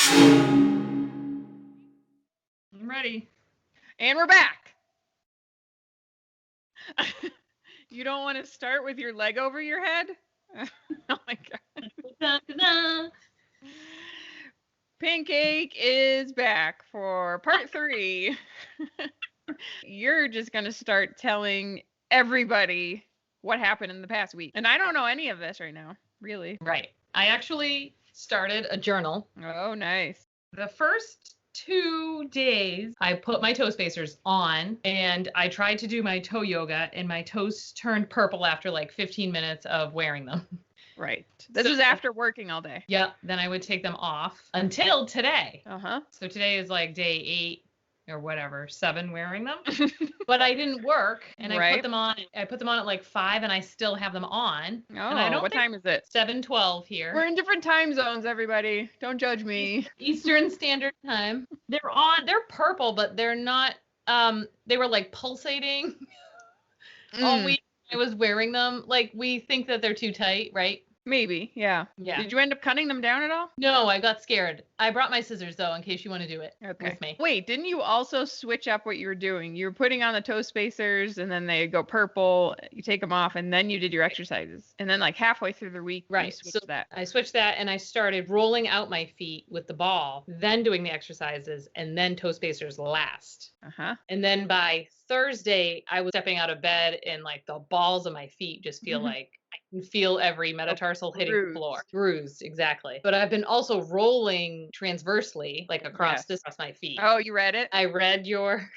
I'm ready. And we're back. You don't want to start with your leg over your head? Oh my God. Pancake is back for part 3. You're just going to start telling everybody what happened in the past week. And I don't know any of this right now, really. Right. I actually started a journal. Oh, nice. The first 2 days, I put my toe spacers on and I tried to do my toe yoga, and my toes turned purple after like 15 minutes of wearing them. Right. This is after working all day. Yeah. Then I would take them off until today. Uh-huh. So today is like day 8 or whatever, 7 wearing them. But I didn't work, and I put them on. I put them on at like 5, and I still have them on. Oh, and I don't what time is it? 7:12 here. We're in different time zones, everybody. Don't judge me. Eastern Standard Time. They're on. They're purple, but they're not. They were like pulsating all week. I was wearing them. Like, we think that they're too tight, right? Maybe, yeah. Yeah. Did you end up cutting them down at all? No, I got scared. I brought my scissors, though, in case you want to do it with me. Wait, didn't you also switch up what you were doing? You were putting on the toe spacers, and then they go purple. You take them off, and then you did your exercises. And then, like, halfway through the week, you switched that. I switched that, and I started rolling out my feet with the ball, then doing the exercises, and then toe spacers last. Uh-huh. And then by Thursday, I was stepping out of bed, and, like, the balls of my feet just feel like I can feel every metatarsal hitting the floor. Bruised, exactly. But I've been also rolling transversely, like across my feet. Oh, you read it? I read your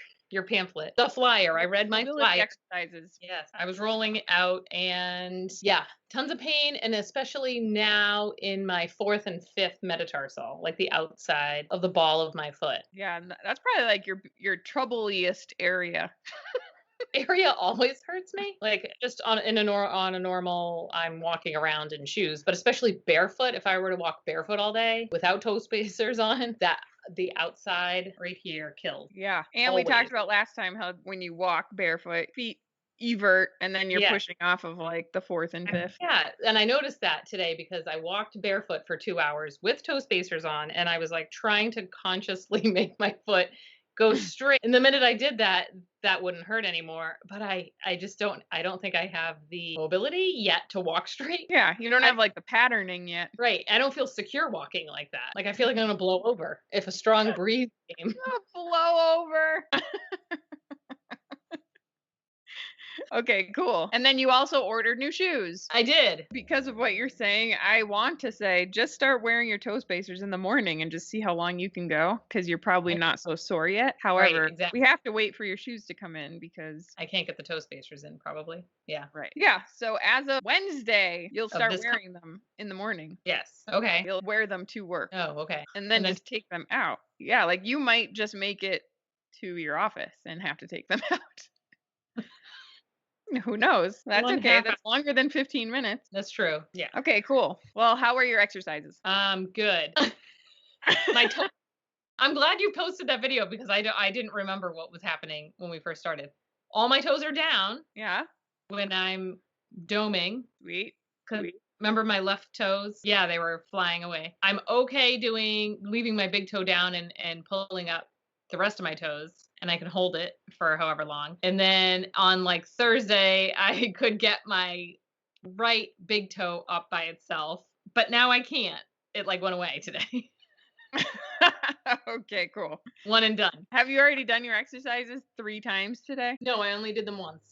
pamphlet, the flyer. I read my flyer. Exercises. Yes, I was rolling out, and yeah, tons of pain, and especially now in my 4th and 5th metatarsal, like the outside of the ball of my foot. Yeah, that's probably like your troubliest area. Area always hurts me. Like, just on a normal, I'm walking around in shoes, but especially barefoot. If I were to walk barefoot all day without toe spacers on, that the outside right here kills. Yeah. And we talked about last time how when you walk barefoot, feet evert, and then you're pushing off of like the 4th and 5th. Yeah. And I noticed that today because I walked barefoot for 2 hours with toe spacers on, and I was like trying to consciously make my foot go straight. And the minute I did that, that wouldn't hurt anymore. But I don't think I have the mobility yet to walk straight. Yeah, you don't have like the patterning yet. Right. I don't feel secure walking like that. Like, I feel like I'm going to blow over if a strong breeze came. Blow over. Okay, cool. And then you also ordered new shoes. I did. Because of what you're saying, I want to say just start wearing your toe spacers in the morning and just see how long you can go, because you're probably not so sore yet. However, we have to wait for your shoes to come in because I can't get the toe spacers in probably. Yeah. Right. Yeah. So as of Wednesday, you'll start wearing them in the morning. Yes. Okay. You'll wear them to work. Oh, okay. And then just take them out. Yeah. Like, you might just make it to your office and have to take them out. Who knows? That's okay. That's longer than 15 minutes. That's true. Yeah. Okay, cool. Well, how are your exercises? Good. My toe. I'm glad you posted that video because I didn't remember what was happening when we first started. All my toes are down. Yeah. When I'm doming. Sweet. Remember my left toes? Yeah, they were flying away. I'm okay leaving my big toe down and pulling up the rest of my toes, and I can hold it for however long. And then on like Thursday, I could get my right big toe up by itself, but now I can't. It like went away today. Okay, cool. One and done. Have you already done your exercises 3 times today? No, I only did them once.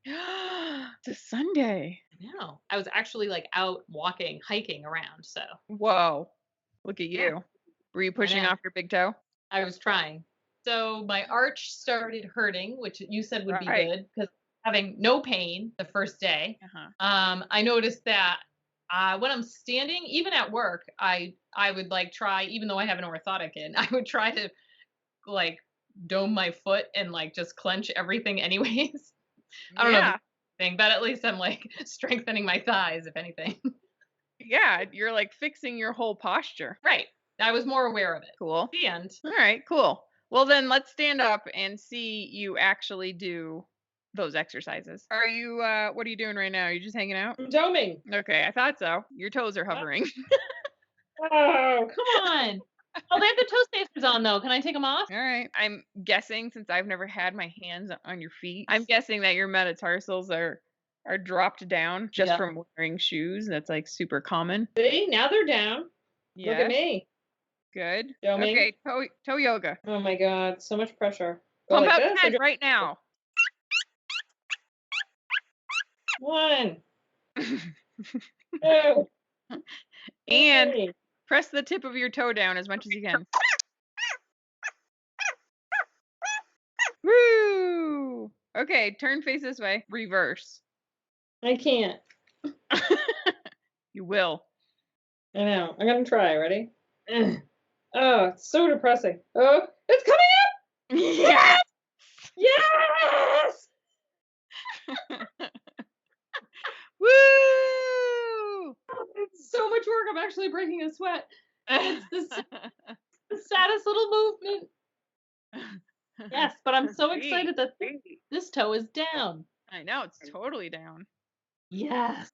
It's a Sunday. No, I was actually like out walking, hiking around. So. Whoa, look at you. Yeah. Were you pushing off your big toe? I was trying. So my arch started hurting, which you said would be good because having no pain the first day. I noticed that when I'm standing, even at work, I would like try, even though I have an orthotic in, I would try to like dome my foot and like just clench everything anyways. I don't know thing, but at least I'm like strengthening my thighs, if anything. Yeah, you're like fixing your whole posture. Right. I was more aware of it. Cool. The end. All right, cool. Well, then let's stand up and see you actually do those exercises. Are you, what are you doing right now? Are you just hanging out? I'm doming. Okay, I thought so. Your toes are hovering. Oh, come on. Oh, they have the toe spacers on though. Can I take them off? All right. I'm guessing, since I've never had my hands on your feet, I'm guessing that your metatarsals are dropped down just from wearing shoes. That's like super common. See, now they're down. Yes. Look at me. Good. Show me. Okay, toe yoga. Oh my god, so much pressure. Pump like out 10 right now. 1, 2, and 3. Press the tip of your toe down as much as you can. Woo! Okay, turn face this way. Reverse. I can't. You will. I know. I'm gonna try. Ready? Oh, it's so depressing. Oh, it's coming up! Yes! Yes! Woo! It's so much work. I'm actually breaking a sweat. It's the saddest little movement. Yes, but I'm so excited that this toe is down. I know, it's totally down. Yes.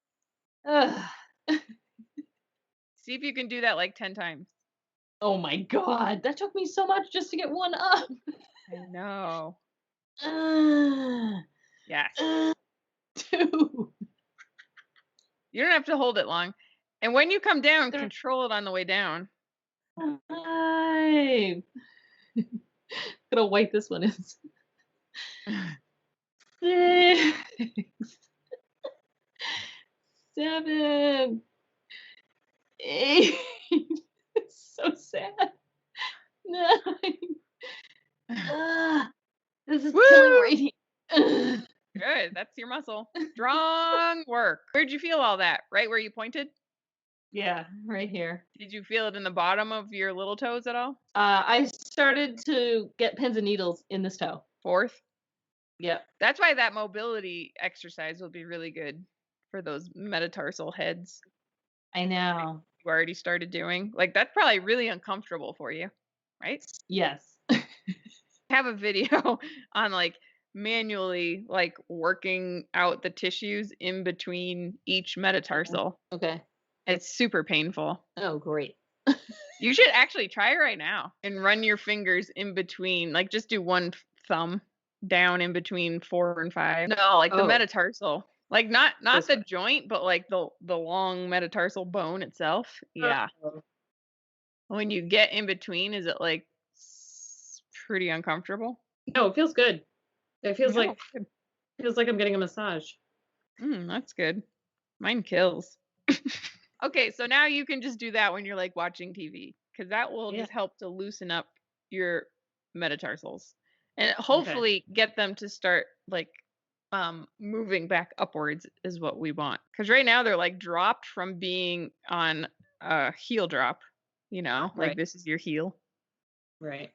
See if you can do that like 10 times. Oh my god, that took me so much just to get one up. I know. Yes. 2. You don't have to hold it long. And when you come down, control it on the way down. 5. Gonna wipe this one in. 6. 7. 8. It's so sad. 9. This is killing right here. Good. That's your muscle. Strong work. Where'd you feel all that? Right where you pointed? Yeah, right here. Did you feel it in the bottom of your little toes at all? I started to get pins and needles in this toe. 4th? Yep. That's why that mobility exercise will be really good for those metatarsal heads. I know. You already started doing. Like, that's probably really uncomfortable for you, right? Yes. I have a video on like manually like working out the tissues in between each metatarsal. Okay. It's super painful. Oh, great. You should actually try right now and run your fingers in between, like just do one thumb down in between 4 and 5. No, like the metatarsal. Like not the joint, but like the long metatarsal bone itself. Yeah. When you get in between, is it like pretty uncomfortable? No, it feels good. It feels like I'm getting a massage. That's good. Mine kills. Okay, so now you can just do that when you're like watching TV, because that will just help to loosen up your metatarsals and hopefully get them to start like moving back upwards is what we want. Because right now they're like dropped from being on a heel drop, you know, like this is your heel. Right.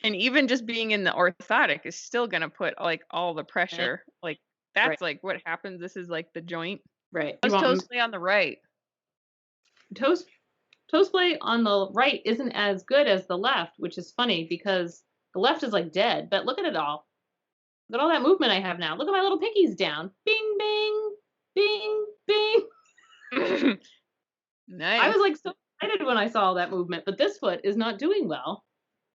And even just being in the orthotic is still going to put like all the pressure. Like that's like what happens. This is like the joint. Right. How's toe splay on the right? Toe splay on the right isn't as good as the left, which is funny because the left is like dead. But look at it all. Look at all that movement I have now. Look at my little pinkies down. Bing, bing, bing, bing. Nice. I was like so excited when I saw all that movement, but this foot is not doing well.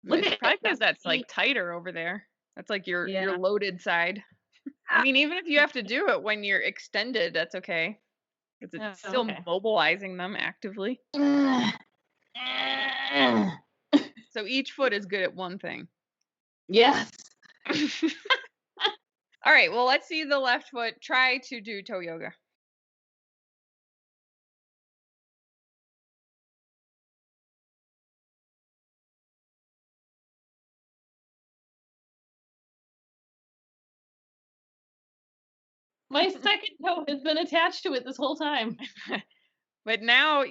Look at probably because that's like tighter over there. That's like your loaded side. I mean, even if you have to do it when you're extended, that's okay. Because it's still mobilizing them actively. So each foot is good at one thing. Yes. All right, well, let's see the left foot. Try to do toe yoga. My second toe has been attached to it this whole time. But now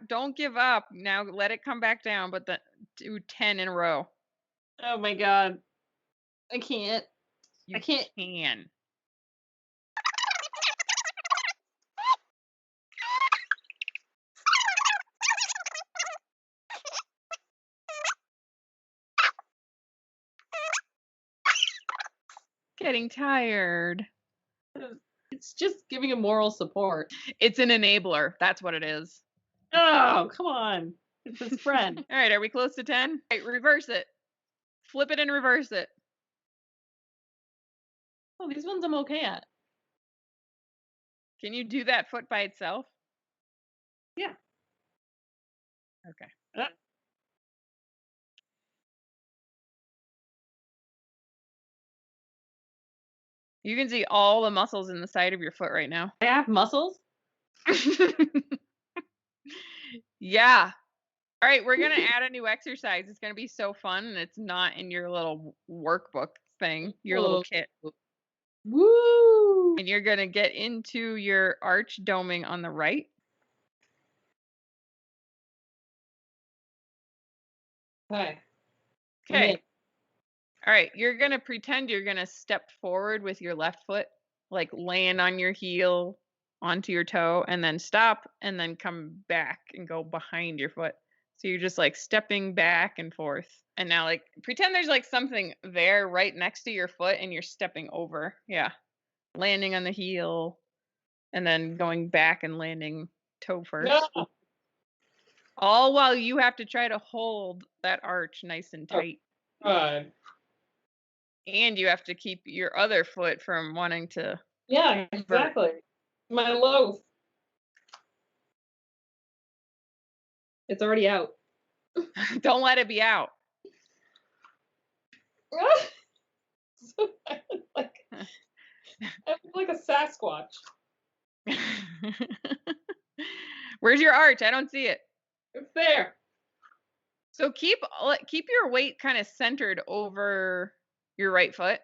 don't give up. Now let it come back down, but do 10 in a row. Oh my god. I can't. I can. Getting tired. It's just giving a moral support. It's an enabler. That's what it is. Oh, come on. It's his friend. All right, are we close to 10? All right, reverse it. Flip it and reverse it. Oh, these ones I'm okay at. Can you do that foot by itself? Yeah. Okay. You can see all the muscles in the side of your foot right now. I have muscles? Yeah. All right, we're going to add a new exercise. It's going to be so fun, and it's not in your little workbook thing, your little kit. Woo! And you're going to get into your arch doming on the right. Okay. Okay. All right, you're going to pretend you're going to step forward with your left foot, like laying on your heel onto your toe, and then stop, and then come back and go behind your foot. So you're just like stepping back and forth. And now like pretend there's like something there right next to your foot and you're stepping over. Yeah. Landing on the heel and then going back and landing toe first. No. All while you have to try to hold that arch nice and tight. God. And you have to keep your other foot from wanting to. Yeah, exactly. My loaf. It's already out. Don't let it be out. So I look like a Sasquatch. Where's your arch? I don't see it. It's there. So keep your weight kind of centered over your right foot.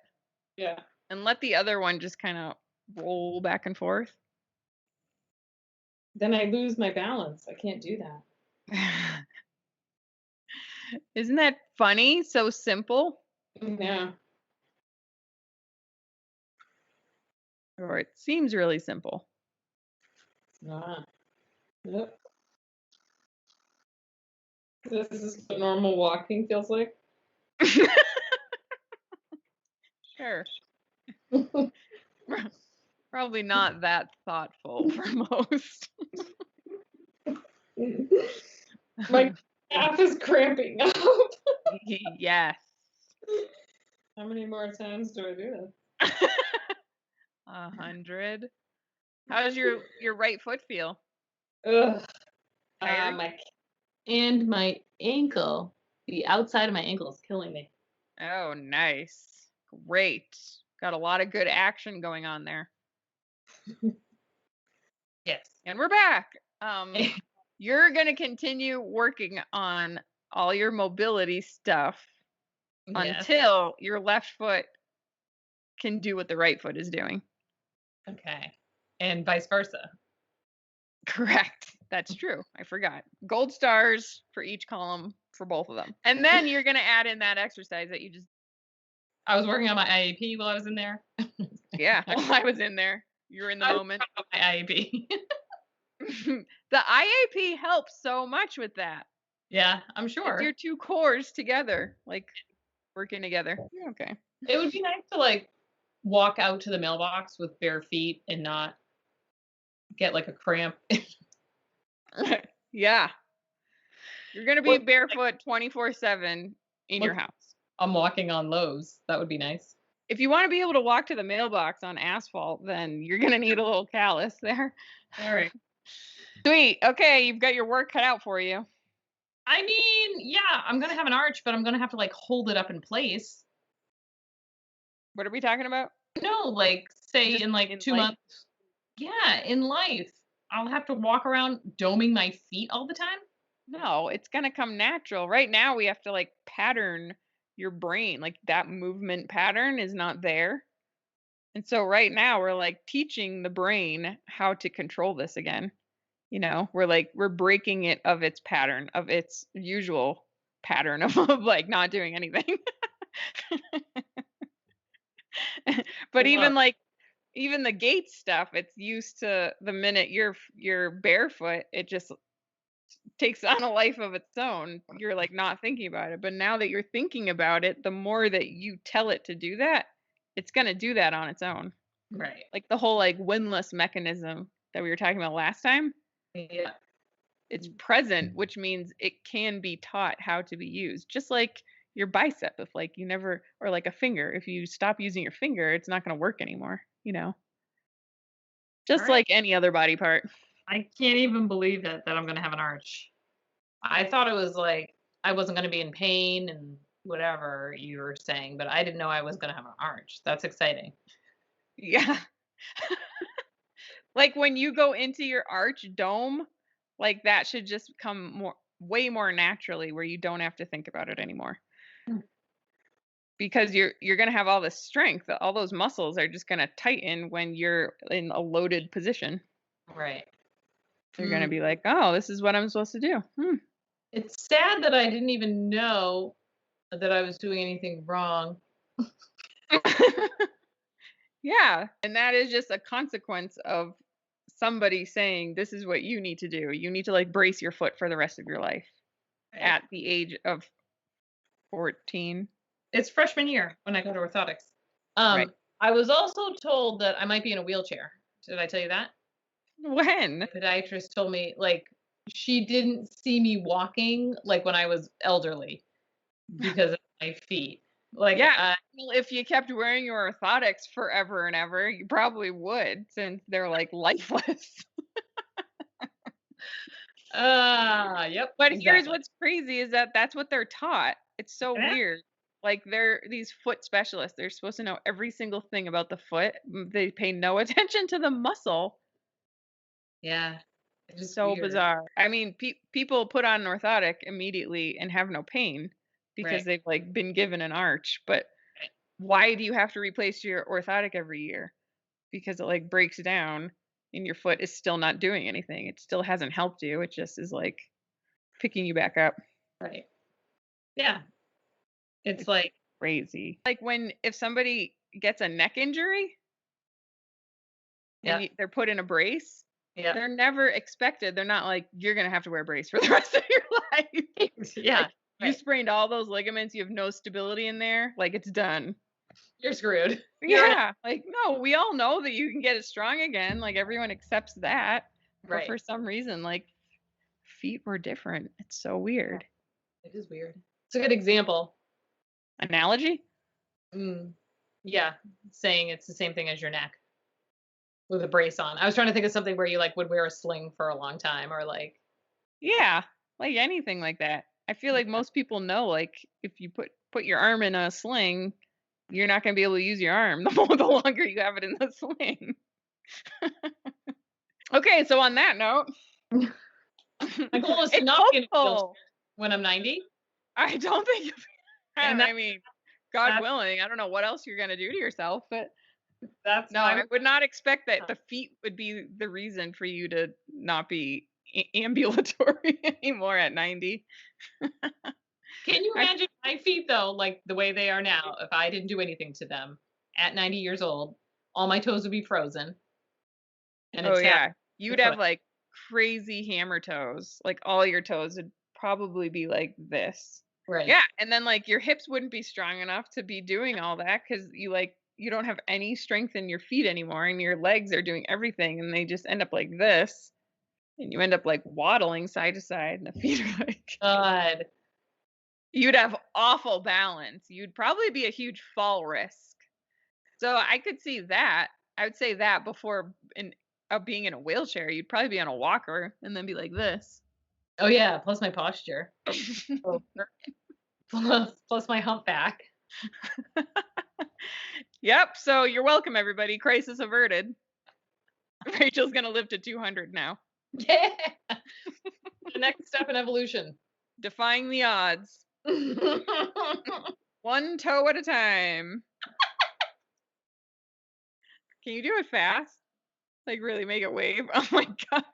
Yeah. And let the other one just kind of roll back and forth. Then I lose my balance. I can't do that. Isn't that funny? So simple. Yeah. Or it seems really simple. Yep. This is what normal walking feels like. Sure. Probably not that thoughtful for most. My calf is cramping up. Yes. How many more times do I do this? 100. How does your right foot feel? Ugh. Tired? My ankle, the outside of my ankle is killing me. Oh, nice. Great. Got a lot of good action going on there. Yes. And we're back. You're going to continue working on all your mobility stuff until your left foot can do what the right foot is doing. Okay. And vice versa. Correct. That's true. I forgot. Gold stars for each column for both of them. And then you're going to add in that exercise that you just. I was working on my IAP while I was in there. Yeah, while I was in there. You're in the moment. My IAP. The IAP helps so much with that. Yeah, I'm sure. It's your two cores together, like working together. Yeah, okay. It would be nice to like walk out to the mailbox with bare feet and not get like a cramp. Yeah. You're going to be barefoot 24/7 in your house. I'm walking on Lowe's. That would be nice. If you want to be able to walk to the mailbox on asphalt, then you're going to need a little callus there. All right. Sweet. Okay, you've got your work cut out for you. I mean, yeah, I'm going to have an arch, but I'm going to have to like hold it up in place. What are we talking about? No, like say just in like 2 months. Yeah, in life. I'll have to walk around doming my feet all the time? No, it's going to come natural. Right now we have to like pattern your brain. Like that movement pattern is not there. And so right now we're like teaching the brain how to control this again. You know, we're breaking it of its pattern, of its usual pattern of like not doing anything. But even the gait stuff, it's used to the minute you're barefoot, it just takes on a life of its own. You're like not thinking about it. But now that you're thinking about it, the more that you tell it to do that, it's going to do that on its own. Right. Like the whole like windlass mechanism that we were talking about last time. Yeah. It's present, which means it can be taught how to be used. Just like your bicep, if like you never, or like a finger, if you stop using your finger, it's not going to work anymore, All Just right. like any other body part. I can't even believe that I'm going to have an arch. I thought it was like I wasn't going to be in pain and whatever you were saying, but I didn't know I was going to have an arch. That's exciting. Yeah. Like when you go into your arch dome, like that should just come way more naturally where you don't have to think about it anymore. Mm. Because you're going to have all this strength. All those muscles are just going to tighten when you're in a loaded position. Right. You're going to be like, "Oh, this is what I'm supposed to do." It's sad that I didn't even know that I was doing anything wrong. Yeah, and that is just a consequence of somebody saying, "This is what you need to do. You need to like brace your foot for the rest of your life." Right. At the age of 14. It's freshman year when I go to orthotics. Right. I was also told that I might be in a wheelchair. Did I tell you that? When? The podiatrist told me, like, she didn't see me walking, like, when I was elderly because of my feet. Like, Yeah. Well, if you kept wearing your orthotics forever and ever, you probably would, since they're like lifeless. Yep. But Exactly. here's what's crazy is that that's what they're taught. It's so weird. Like they're these foot specialists. They're supposed to know every single thing about the foot. They pay no attention to the muscle. Yeah. It's So weird. bizarre. I mean, people put on an orthotic immediately and have no pain because Right. they've like been given an arch. But why do you have to replace your orthotic every year? Because it like breaks down and your foot is still not doing anything. It still hasn't helped you. It just is like picking you back up. Right. Yeah. It's like crazy. Like if somebody gets a neck injury and they're put in a brace, they're never expected. They're not like, you're going to have to wear a brace for the rest of your life. Yeah. Like, you sprained all those ligaments. You have no stability in there. Like, it's done. You're screwed. Yeah. Like, no, we all know that you can get it strong again. Like, everyone accepts that. But for some reason, like, feet were different. It's so weird. It is weird. It's a good example. Analogy? Yeah. Saying it's the same thing as your neck with a brace on. I was trying to think of something where you like would wear a sling for a long time or like. Yeah. Like anything like that. I feel like most people know, like, if you put your arm in a sling, you're not going to be able to use your arm the longer you have it in the sling. Okay, so on that note, my goal is to not be in a wheelchair when I'm 90. I don't think I mean, God willing, I don't know what else you're going to do to yourself, but I would not expect that the feet would be the reason for you to not be ambulatory anymore at 90. Can you imagine my feet though, like the way they are now? If I didn't do anything to them at 90 years old, all my toes would be frozen. And you'd have like crazy hammer toes. Like all your toes would probably be like this. Right. Yeah, and then like your hips wouldn't be strong enough to be doing all that because you don't have any strength in your feet anymore, and your legs are doing everything, and they just end up like this, and you end up like waddling side to side, and the feet are like. God. You'd have awful balance. You'd probably be a huge fall risk. So I could see that. I would say that before being in a wheelchair, you'd probably be on a walker and then be like this. Oh yeah, plus my posture. plus my humpback. Yep. So you're welcome, everybody. Crisis averted. Rachel's gonna live to 200 now. Yeah. The next step in evolution. Defying the odds. One toe at a time. Can you do it fast? Like really make it wave? Oh my God.